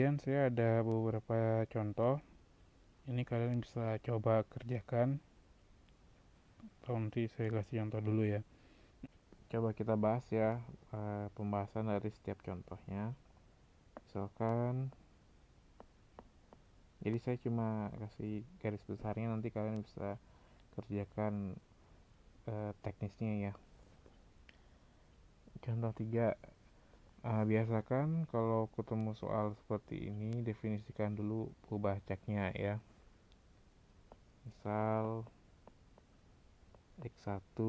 Kemudian saya ada beberapa contoh. Ini kalian bisa coba kerjakan. Atau nanti saya kasih contoh dulu ya. Coba kita bahas ya pembahasan dari setiap contohnya. Misalkan, jadi saya cuma kasih garis besarnya, nanti kalian bisa kerjakan teknisnya ya. Contoh 3, biasakan kalau ketemu soal seperti ini definisikan dulu pubacaknya ya. Misal X1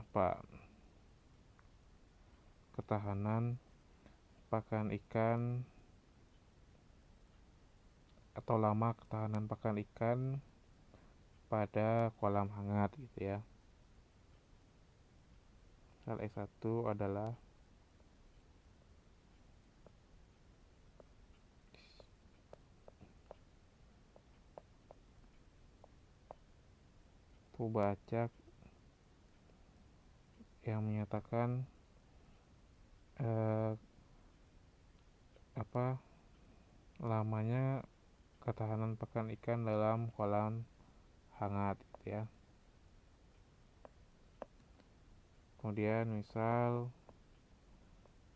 apa, ketahanan pakan ikan atau lama ketahanan pakan ikan pada kolam hangat gitu ya. Misal X1 adalah pubacak yang menyatakan lamanya ketahanan pakan ikan dalam kolam hangat gitu ya. Kemudian misal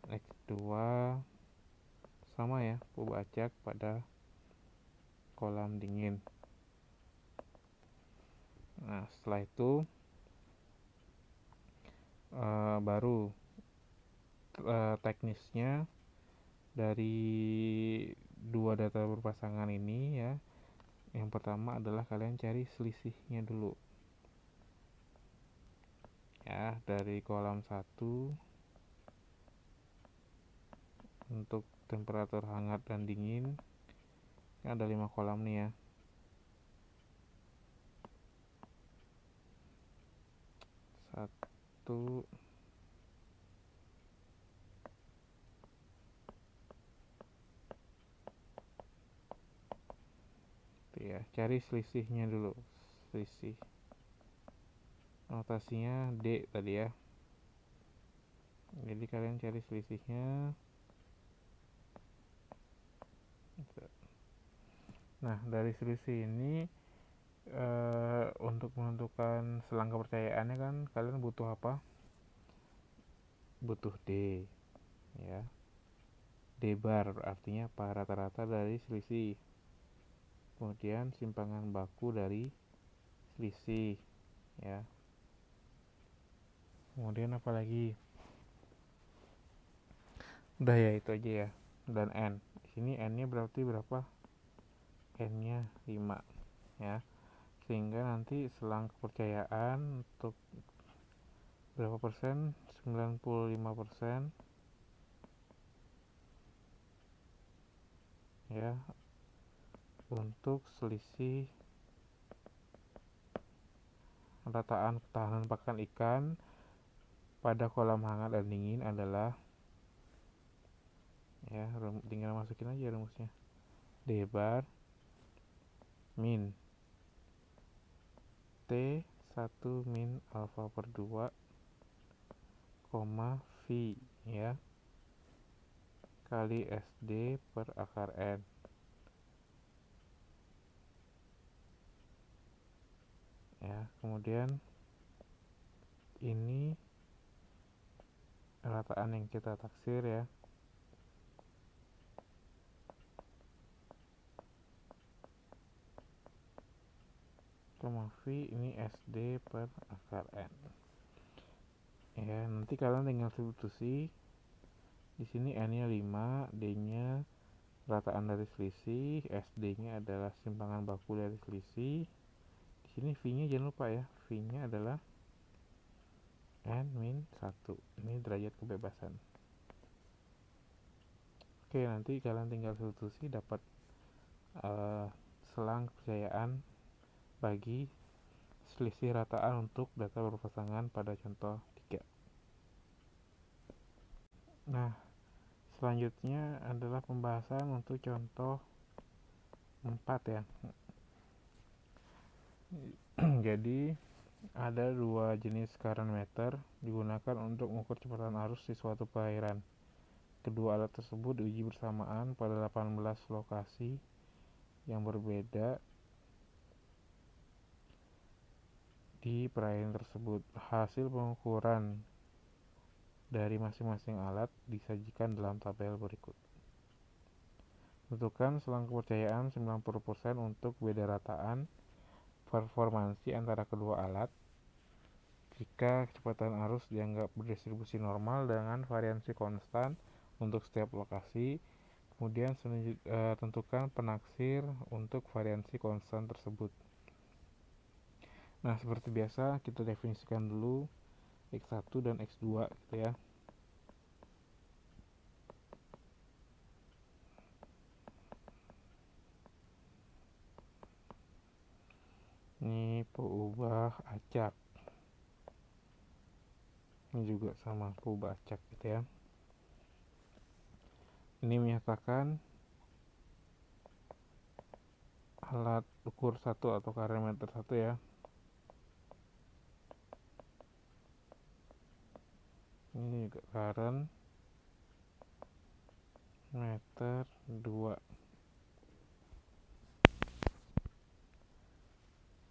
X2 sama ya, pubacak pada kolam dingin. Nah setelah itu baru teknisnya dari dua data berpasangan ini ya. Yang pertama adalah kalian cari selisihnya dulu ya, dari kolam 1 untuk temperatur hangat dan dingin. Ini ada 5 kolam nih ya. Satu, ya, cari selisihnya dulu. Selisih notasinya D tadi ya. Jadi kalian cari selisihnya. Nah dari selisih ini untuk menentukan selang kepercayaannya kan kalian butuh apa? Butuh D ya. D bar artinya apa? Rata-rata dari selisih. Kemudian simpangan baku dari selisih ya. Kemudian apa lagi? Udah ya, itu aja ya. Dan N. Di sini N-nya berarti berapa? N-nya 5 ya. Sehingga nanti selang kepercayaan untuk berapa persen? 95% ya untuk selisih rataan ketahanan pakan ikan pada kolam hangat dan dingin adalah ya, tinggal masukin aja rumusnya. D bar min T1 min alfa per 2 koma V ya kali SD per akar N ya. Kemudian ini rataan yang kita taksir ya. Koma V ini SD per akar N ya. Nanti kalian tinggal substitusi. Di sini N-nya 5, D-nya rataan dari selisih, SD-nya adalah simpangan baku dari selisih. Di sini V-nya jangan lupa ya. V-nya adalah N-1. Ini derajat kebebasan. Oke, nanti kalian tinggal substitusi dapat selang kepercayaan bagi selisih rataan untuk data berpasangan pada contoh 3. Nah, selanjutnya adalah pembahasan untuk contoh 4 ya. Jadi ada dua jenis current meter digunakan untuk mengukur kecepatan arus di suatu perairan. kedua alat tersebut diuji bersamaan pada 18 lokasi yang berbeda di perairan tersebut. Hasil pengukuran dari masing-masing alat disajikan dalam tabel berikut. Tentukan selang kepercayaan 90% untuk beda rataan performansi antara kedua alat jika kecepatan arus dianggap berdistribusi normal dengan variansi konstan untuk setiap lokasi. Kemudian tentukan penaksir untuk variansi konstan tersebut. Nah, seperti biasa kita definisikan dulu X1 dan X2 gitu ya. Ini peubah acak. Ini juga sama peubah acak gitu ya. Ini menyatakan alat ukur 1 atau karen-meter 1 ya. Ini juga karen meter 2.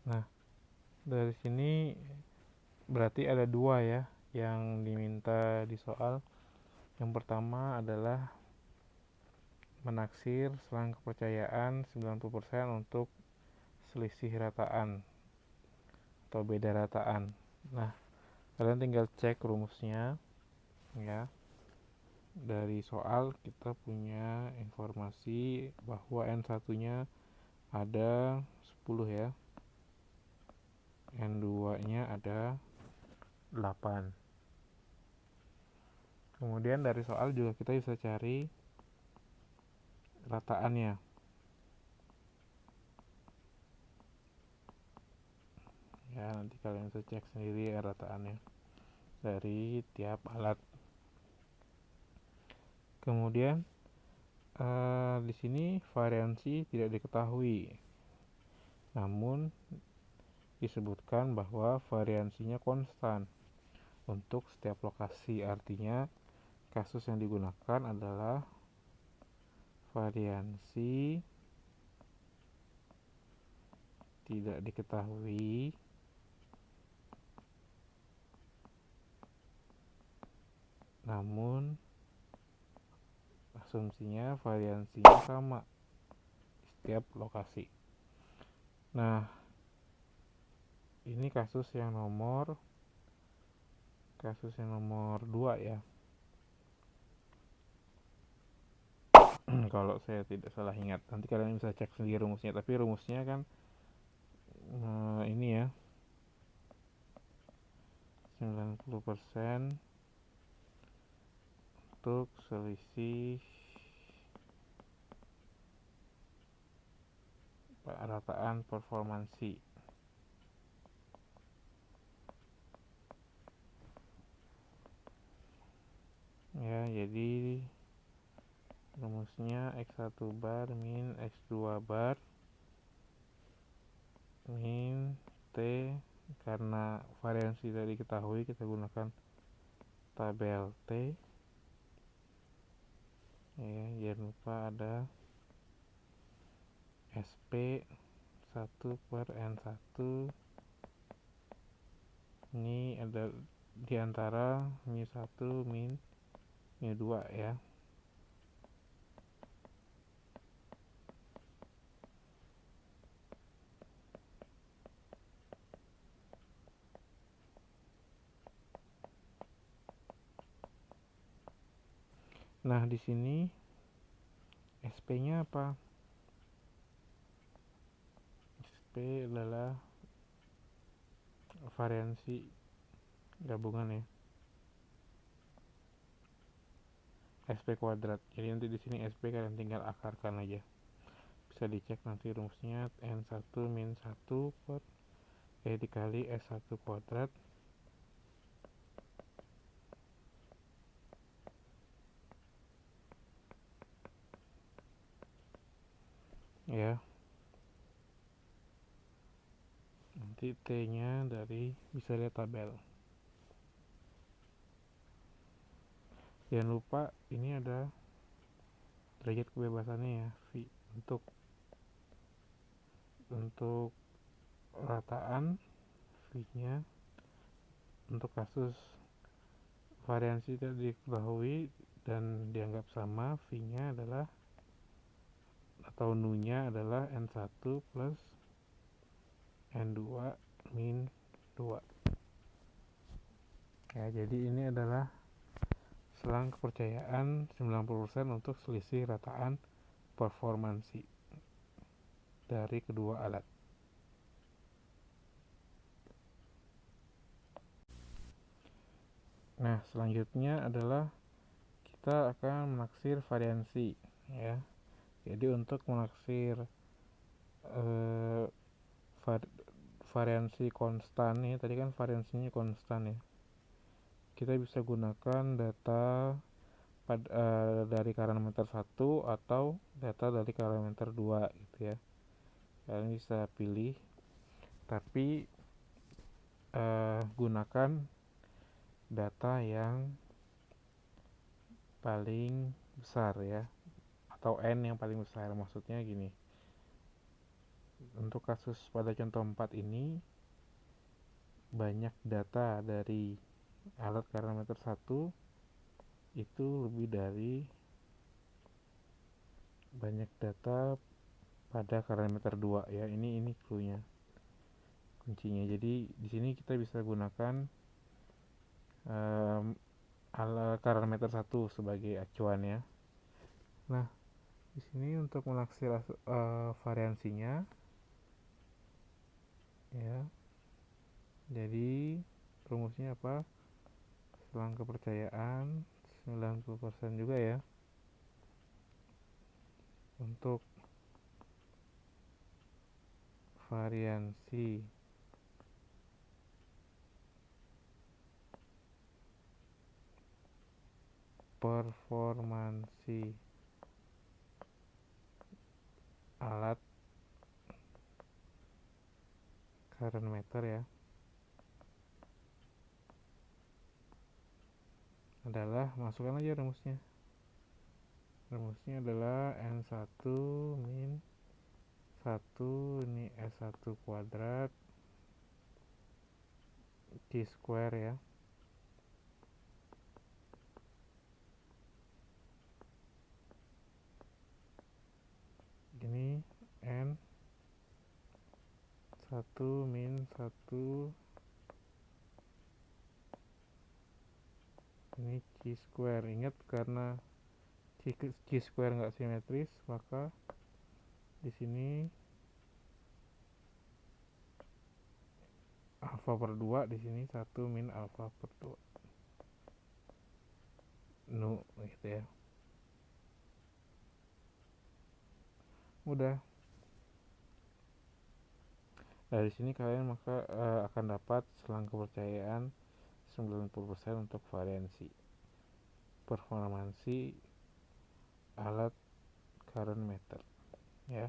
Nah, dari sini berarti ada dua ya yang diminta di soal. Yang pertama adalah menaksir selang kepercayaan 90% untuk selisih rataan atau beda rataan. Nah, kalian tinggal cek rumusnya ya. Dari soal kita punya informasi bahwa N1 nya ada 10 ya, N2 nya ada 8. Kemudian dari soal juga kita bisa cari rataannya ya, nanti kalian bisa cek sendiri ya rataannya dari tiap alat. Kemudian di sini variansi tidak diketahui, namun disebutkan bahwa variansinya konstan untuk setiap lokasi. Artinya kasus yang digunakan adalah variansi tidak diketahui namun asumsinya variansinya sama di setiap lokasi. Nah, ini kasus yang nomor 2 ya. Kalau saya tidak salah ingat, nanti kalian bisa cek sendiri rumusnya, tapi rumusnya kan ini ya, 90% untuk selisih rataan performansi ya. Jadi rumusnya X1 bar min X2 bar min T, karena variansi tadi diketahui kita gunakan tabel T ya. Jangan lupa ada SP 1 per N1, ini ada diantara mu1 min mu2 ya. Nah, di sini SP-nya apa? SP adalah variansi gabungan ya, SP kuadrat. Jadi nanti di sini SP kalian tinggal akarkan aja. Bisa dicek nanti rumusnya N1 min 1 per dikali S1 kuadrat ya. Nanti T nya dari bisa lihat tabel. Jangan lupa ini ada derajat kebebasannya ya, V. Untuk rataan V-nya untuk kasus variansi tidak diketahui dan dianggap sama, V-nya adalah atau nu-nya adalah N1 plus N2 min 2. Ya, jadi ini adalah selang kepercayaan 90% untuk selisih rataan performansi dari kedua alat. Nah, selanjutnya adalah kita akan menaksir variansi ya. Jadi untuk menaksir variansi konstan nih, tadi kan variansinya konstan ya. Kita bisa gunakan data dari parameter 1 atau data dari parameter 2 gitu ya. Kalian bisa pilih, tapi gunakan data yang paling besar ya, atau N yang paling besar. Maksudnya gini, untuk kasus pada contoh 4 ini banyak data dari alat parameter 1 itu lebih dari banyak data pada parameter 2 ya. Ini cluenya, kuncinya. Jadi di sini kita bisa gunakan alat parameter 1 sebagai acuan ya. Nah, di sini untuk menaksir variansinya ya. Jadi rumusnya apa? Selang kepercayaan 90% juga ya. Untuk variansi performansi alat current meter ya adalah, masukkan aja rumusnya. Rumusnya adalah N1 min 1 ini S1 kuadrat Q square ya. Ini N 1 min 1 ini Q square. Ingat, karena Q square nggak simetris, maka di sini alfa per 2, di sini 1 min alfa per 2 nu gitu ya. Mudah. Dari sini kalian maka akan dapat selang kepercayaan 90% untuk variansi performansi alat current meter ya.